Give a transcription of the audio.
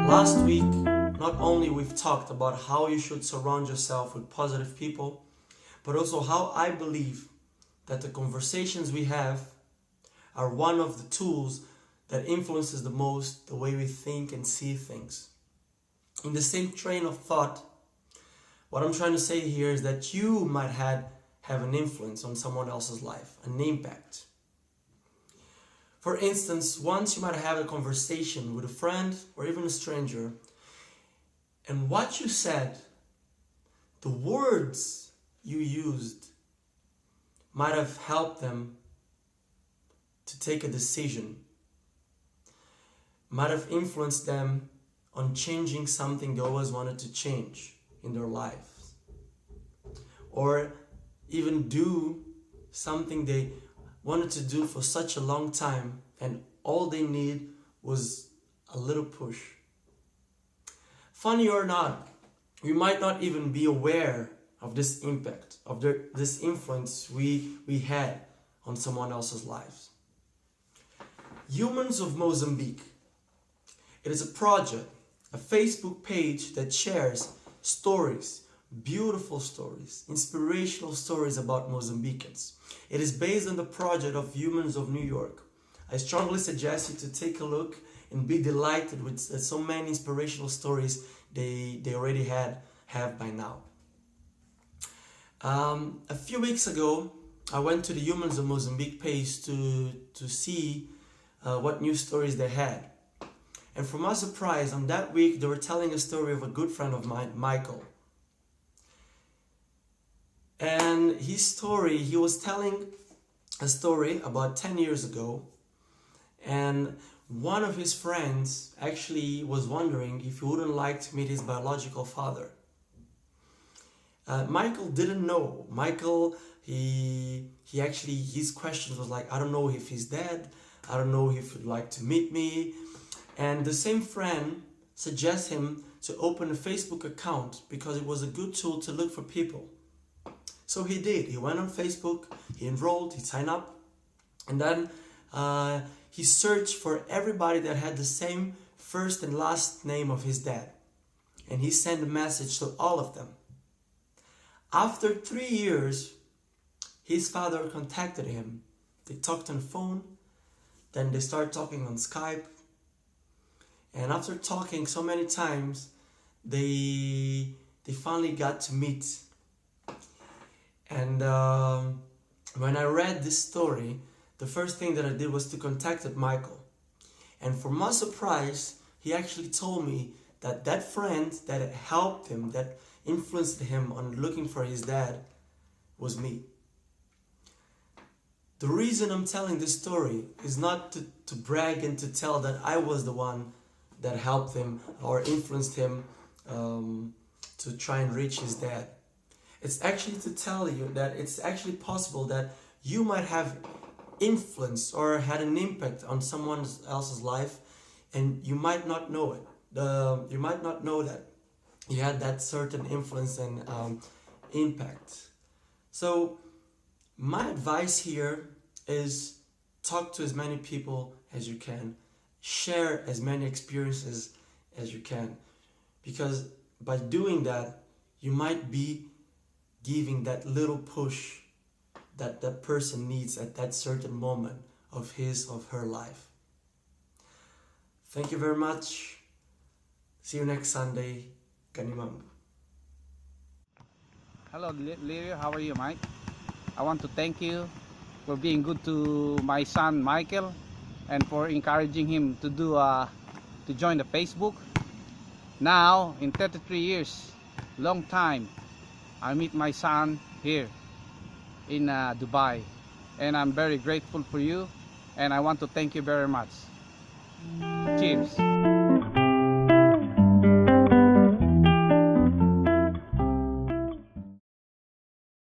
Last week, not only we've talked about how you should surround yourself with positive people, but also how I believe that the conversations we have are one of the tools that influences the most the way we think and see things. In the same train of thought, what I'm trying to say here is that you might have an influence on someone else's life, an impact. For instance, once you might have a conversation with a friend or even a stranger, and what you said, the words you used, might have helped them to take a decision, might have influenced them on changing something they always wanted to change in their lives, or even do something they wanted to do for such a long time, and all they need was a little push. Funny or not, we might not even be aware of this impact, of this influence we had on someone else's lives. Humans of Mozambique. It is a project, a Facebook page that shares stories, beautiful stories, inspirational stories about Mozambicans. It is based on the project of Humans of New York. I strongly suggest you to take a look and be delighted with so many inspirational stories they already have by now. A few weeks ago, I went to the Humans of Mozambique page to see what new stories they had. And for my surprise, on that week, they were telling a story of a good friend of mine, Michael. And he was telling a story about 10 years ago, and one of his friends actually was wondering if he wouldn't like to meet his biological father. Michael didn't know. Michael, his question was like, I don't know if he's dead, I don't know if he'd like to meet me. And the same friend suggests him to open a Facebook account because it was a good tool to look for people. So he did. He went on Facebook, he enrolled, he signed up, and then he searched for everybody that had the same first and last name of his dad. And he sent a message to all of them. After 3 years, his father contacted him. They talked on the phone, then they started talking on Skype. And after talking so many times, they finally got to meet. And when I read this story, the first thing that I did was to contact Michael. And for my surprise, he actually told me that that friend that helped him, that influenced him on looking for his dad, was me. The reason I'm telling this story is not to brag and to tell that I was the one that helped him or influenced him to try and reach his dad. It's actually to tell you that it's actually possible that you might have influence or had an impact on someone else's life, and you might not know it. You might not know that you had that certain influence and impact. So my advice here is talk to as many people as you can. Share as many experiences as you can. Because by doing that, you might be giving that little push that that person needs at that certain moment of his or her life. Thank you very much. See you next Sunday. Khanimambo. Hello, Leo. How are you, Mike? I want to thank you for being good to my son, Michael, and for encouraging him to join the Facebook. Now, in 33 years, long time, I meet my son here in Dubai, and I'm very grateful for you, and I want to thank you very much. Cheers.